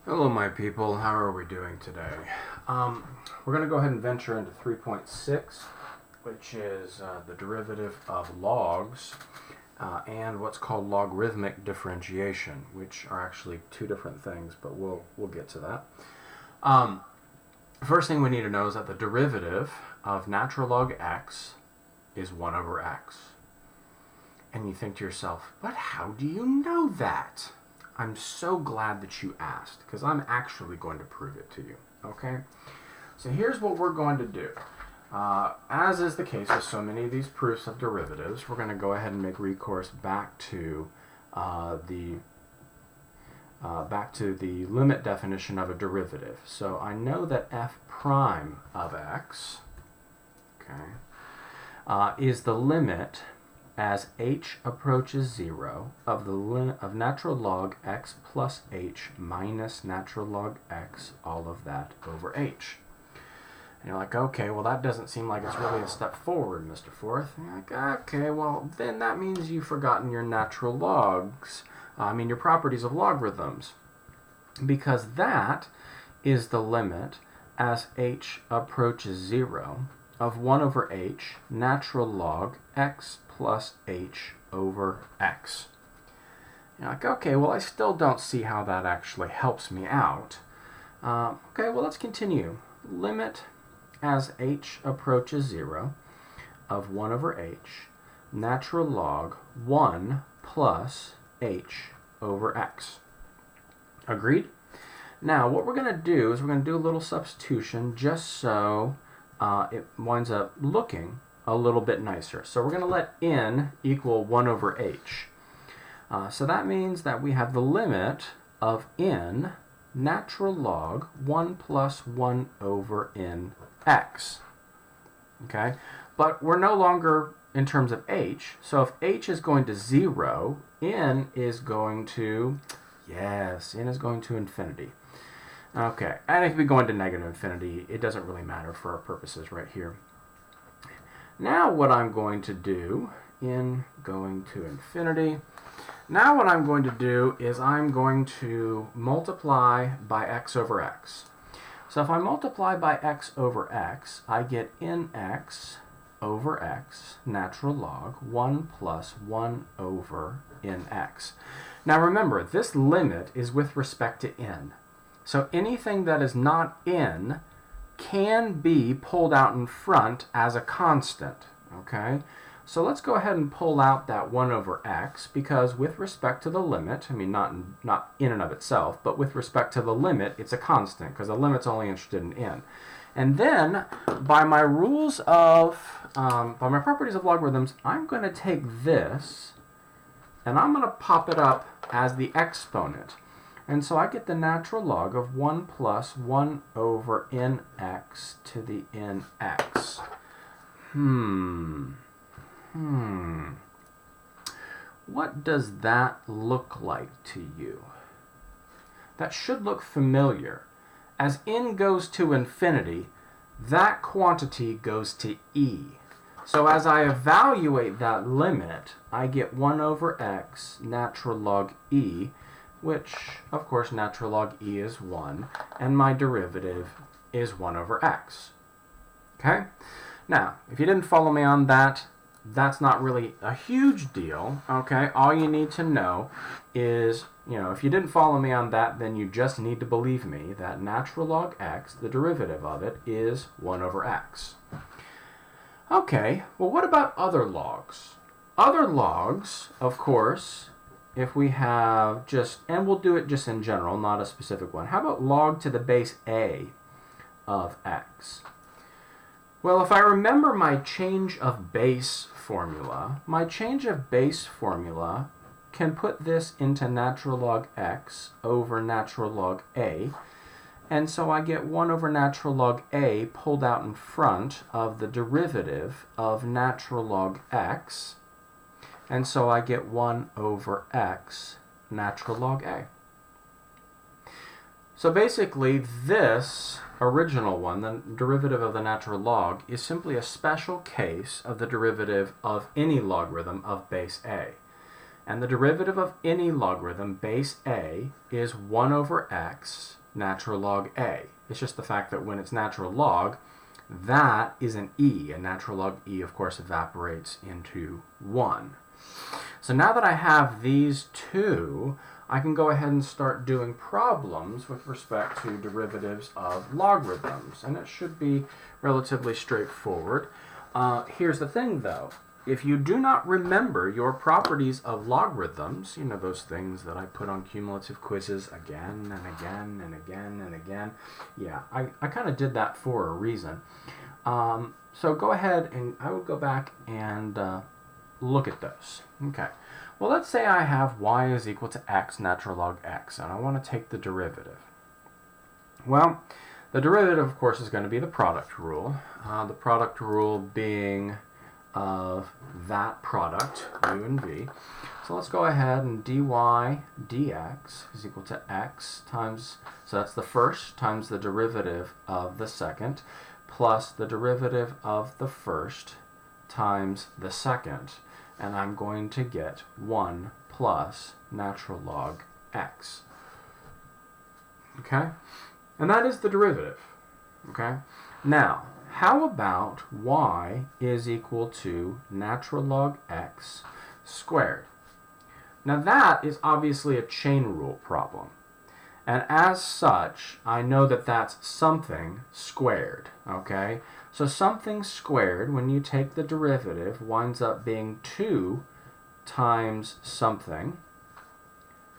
Hello, my people. How are we doing today? We're going to go ahead and venture into 3.6, which is the derivative of logs and what's called logarithmic differentiation, which are actually two different things, but we'll get to that. First thing we need to know is that the derivative of natural log x is 1 over x. And you think to yourself, but how do you know that? I'm so glad that you asked, because I'm actually going to prove it to you, okay? So here's what we're going to do. As is the case with so many of these proofs of derivatives, we're going to go ahead and make recourse back to the limit definition of a derivative. So I know that f prime of x, okay, is the limit as h approaches 0 of the limit of natural log x plus h minus natural log x, all of that over h. And you're like, okay, well that doesn't seem like it's really a step forward, Mr. Forth. And you're like, okay, well then that means you've forgotten your natural logs, your properties of logarithms, because that is the limit as h approaches 0 of 1 over h natural log x plus h over x. You're like, okay, well I still don't see how that actually helps me out. Okay, well let's continue. Limit as h approaches 0 of 1 over h natural log 1 plus h over x. Agreed? Now what we're going to do is we're going to do a little substitution just so it winds up looking a little bit nicer. So we're going to let n equal 1 over h. So that means that we have the limit of n natural log 1 plus 1 over n x. Okay? But we're no longer in terms of h. So if h is going to 0, n is going to, yes, n is going to infinity. Okay, and it could be going to negative infinity. It doesn't really matter for our purposes right here. Now what I'm going to do, in going to infinity, now what I'm going to do is I'm going to multiply by x over x. So if I multiply by x over x, I get nx over x, natural log, 1 plus 1 over nx. Now remember, this limit is with respect to n. So anything that is not n can be pulled out in front as a constant, okay? So let's go ahead and pull out that 1 over x, because with respect to the limit, not in and of itself, but with respect to the limit, it's a constant, because the limit's only interested in n. And then, by my rules of, by my properties of logarithms, I'm going to take this, and I'm going to pop it up as the exponent. And so I get the natural log of 1 plus 1 over nx to the nx. What does that look like to you? That should look familiar. As n goes to infinity, that quantity goes to e. So as I evaluate that limit, I get 1 over x natural log e, which, of course, natural log e is 1, and my derivative is 1 over x. Okay? Now, if you didn't follow me on that, that's not really a huge deal, okay? All you need to know is, if you didn't follow me on that, then you just need to believe me that natural log x, the derivative of it, is 1 over x. Okay, well, what about other logs? Other logs, of course, if we have just, and we'll do it just in general, not a specific one. How about log to the base a of x? Well, if I remember my change of base formula, can put this into natural log x over natural log a, and so I get 1 over natural log a pulled out in front of the derivative of natural log x, and so I get 1 over x natural log a. So basically this original one, the derivative of the natural log, is simply a special case of the derivative of any logarithm of base a. And the derivative of any logarithm, base a, is 1 over x natural log a. It's just the fact that when it's natural log, that is an e. And natural log e, of course, evaporates into 1. So now that I have these two, I can go ahead and start doing problems with respect to derivatives of logarithms. And it should be relatively straightforward. Here's the thing, though. If you do not remember your properties of logarithms, you know, those things that I put on cumulative quizzes again and again and again and again. Yeah, I kind of did that for a reason. So go ahead and I would go back and look at those. Okay. Well, let's say I have y is equal to x natural log x, and I want to take the derivative. Well, the derivative, of course, is going to be the product rule. The product rule being of that product, u and v. So let's go ahead and dy dx is equal to x times, so that's the first, times the derivative of the second, plus the derivative of the first times the second. And I'm going to get 1 plus natural log x. Okay? And that is the derivative. Okay? Now, how about y is equal to natural log x squared? Now that is obviously a chain rule problem. And as such, I know that that's something squared. Okay? So something squared, when you take the derivative, winds up being 2 times something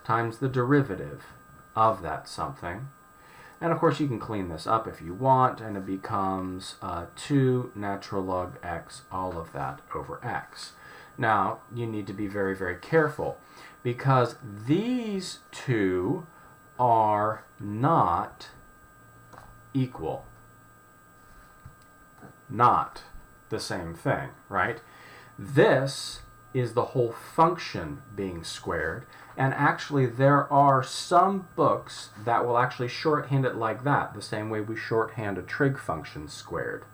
times the derivative of that something. And of course you can clean this up if you want, and it becomes 2 natural log x, all of that over x. Now, you need to be very, very careful, because these two are not equal. Not the same thing, right? This is the whole function being squared, and actually there are some books that will actually shorthand it like that, the same way we shorthand a trig function squared.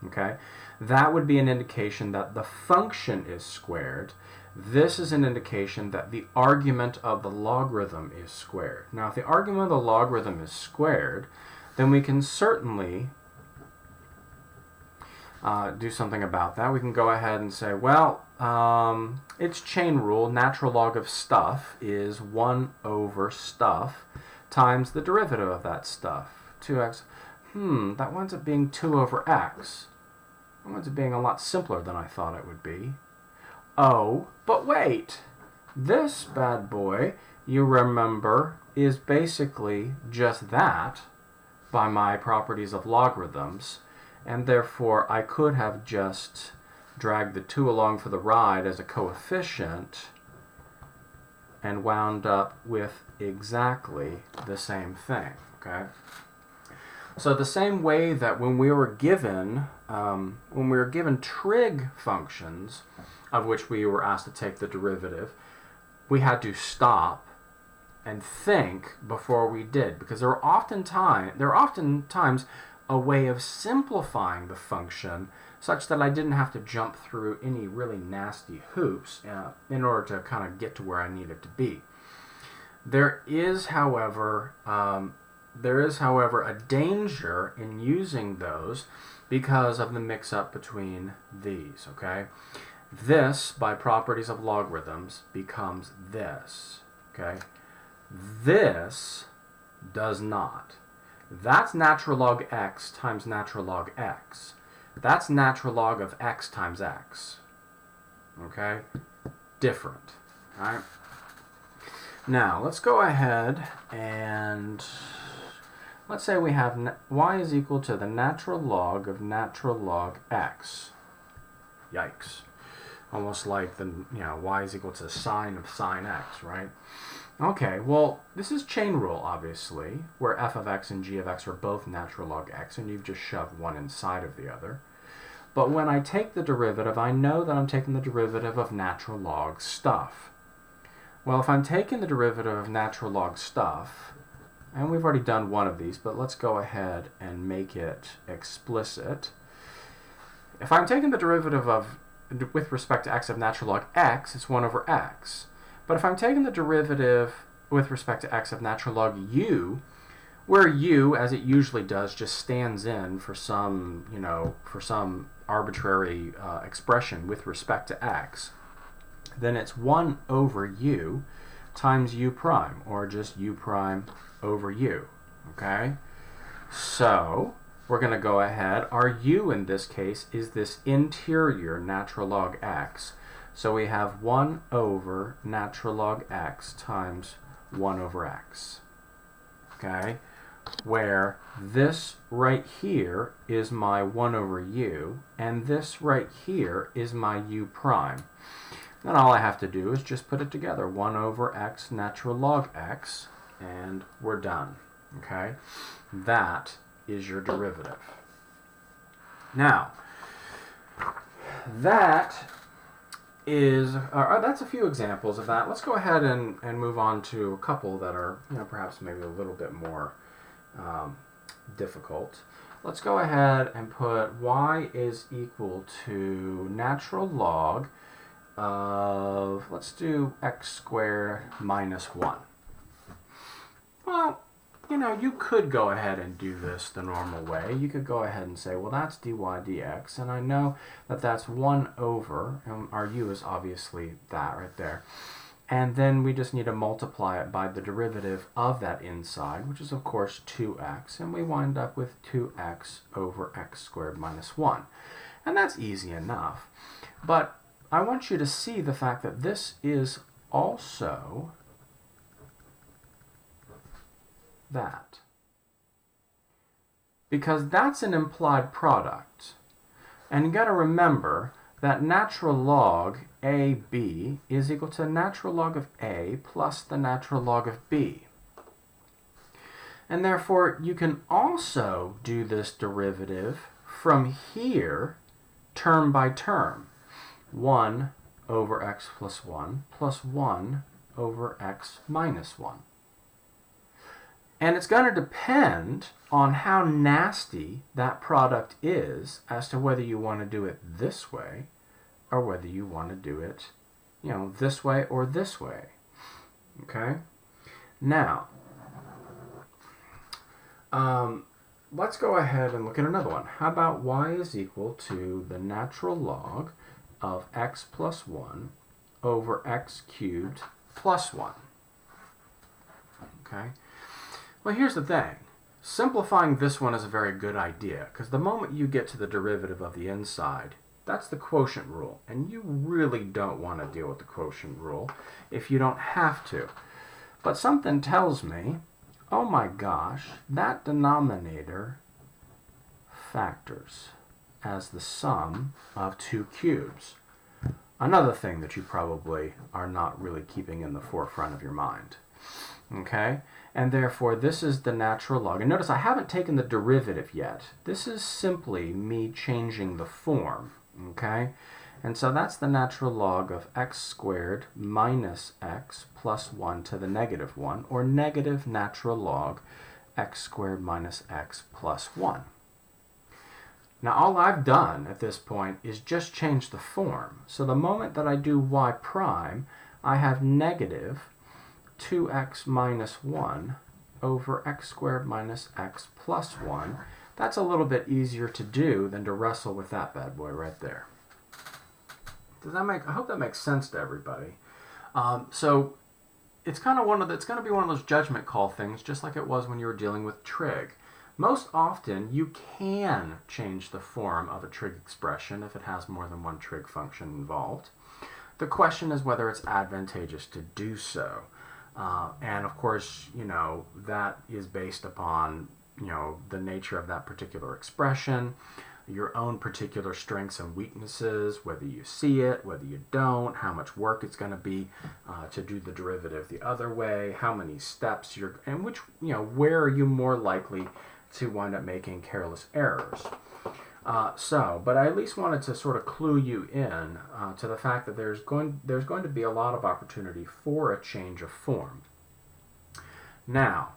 Okay? That would be an indication that the function is squared. This is an indication that the argument of the logarithm is squared. Now, if the argument of the logarithm is squared, then we can certainly do something about that. We can go ahead and say, well, it's chain rule. Natural log of stuff is 1 over stuff times the derivative of that stuff. 2x. That winds up being 2 over x. That winds up being a lot simpler than I thought it would be. Oh, but wait. This bad boy, you remember, is basically just that by my properties of logarithms. And therefore, I could have just dragged the 2 along for the ride as a coefficient and wound up with exactly the same thing. Okay? So the same way that when we were given trig functions, of which we were asked to take the derivative, we had to stop and think before we did, because there are oftentimes a way of simplifying the function such that I didn't have to jump through any really nasty hoops in order to kind of get to where I needed to be. There is, however, a danger in using those because of the mix-up between these, okay? This, by properties of logarithms, becomes this, okay? This does not. That's natural log x times natural log x. That's natural log of x times x. Okay? Different. All right? Now, let's go ahead and let's say we have y is equal to the natural log of natural log x. Yikes. Almost like y is equal to sine of sine x, right? Okay, well, this is chain rule, obviously, where f of x and g of x are both natural log x, and you've just shoved one inside of the other. But when I take the derivative, I know that I'm taking the derivative of natural log stuff. Well, if I'm taking the derivative of natural log stuff, and we've already done one of these, but let's go ahead and make it explicit. If I'm taking the derivative of, with respect to x of natural log x, it's 1 over x. But if I'm taking the derivative with respect to x of natural log u, where u, as it usually does, just stands in for some, for some arbitrary expression with respect to x, then it's 1 over u times u prime, or just u prime over u, okay? So we're going to go ahead. Our u in this case is this interior natural log x. So we have 1 over natural log x times 1 over x, okay? Where this right here is my 1 over u, and this right here is my u prime. Then all I have to do is just put it together, 1 over x natural log x, and we're done, okay? That is your derivative. Now, that's a few examples of that. Let's go ahead and move on to a couple that are, perhaps maybe a little bit more difficult. Let's go ahead and put y is equal to natural log of, let's do x squared minus 1. Well, you could go ahead and do this the normal way. You could go ahead and say, well, that's dy dx, and I know that that's 1 over, and our u is obviously that right there. And then we just need to multiply it by the derivative of that inside, which is, of course, 2x, and we wind up with 2x over x squared minus 1. And that's easy enough. But I want you to see the fact that this is also that, because that's an implied product. And you got to remember that natural log AB is equal to natural log of A plus the natural log of B. And therefore, you can also do this derivative from here, term by term. 1 over x plus 1 plus 1 over x minus 1. And it's going to depend on how nasty that product is as to whether you want to do it this way or whether you want to do it, this way or this way. Okay? Now, let's go ahead and look at another one. How about y is equal to the natural log of x plus 1 over x cubed plus 1. Okay? Well, here's the thing. Simplifying this one is a very good idea, because the moment you get to the derivative of the inside, that's the quotient rule, and you really don't want to deal with the quotient rule if you don't have to. But something tells me, oh my gosh, that denominator factors as the sum of 2 cubes. Another thing that you probably are not really keeping in the forefront of your mind. Okay? And therefore, this is the natural log. And notice I haven't taken the derivative yet. This is simply me changing the form. Okay? And so that's the natural log of x squared minus x plus 1 to the negative 1, or negative natural log x squared minus x plus 1. Now all I've done at this point is just change the form. So the moment that I do y prime, I have negative 2x minus 1 over x squared minus x plus 1. That's a little bit easier to do than to wrestle with that bad boy right there. Does that make? I hope that makes sense to everybody. So it's kind of it's going to be one of those judgment call things, just like it was when you were dealing with trig. Most often, you can change the form of a trig expression if it has more than one trig function involved. The question is whether it's advantageous to do so. And of course, that is based upon, the nature of that particular expression, your own particular strengths and weaknesses, whether you see it, whether you don't, how much work it's going to be to do the derivative the other way, how many steps and which, where are you more likely to wind up making careless errors. But I at least wanted to sort of clue you in to the fact that there's going to be a lot of opportunity for a change of form. Now,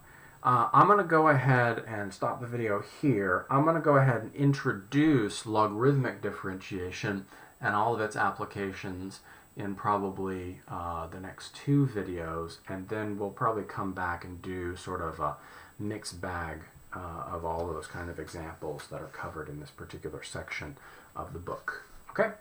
I'm going to go ahead and stop the video here. I'm going to go ahead and introduce logarithmic differentiation and all of its applications in probably the next 2 videos, and then we'll probably come back and do sort of a mixed bag of all those kind of examples that are covered in this particular section of the book. Okay?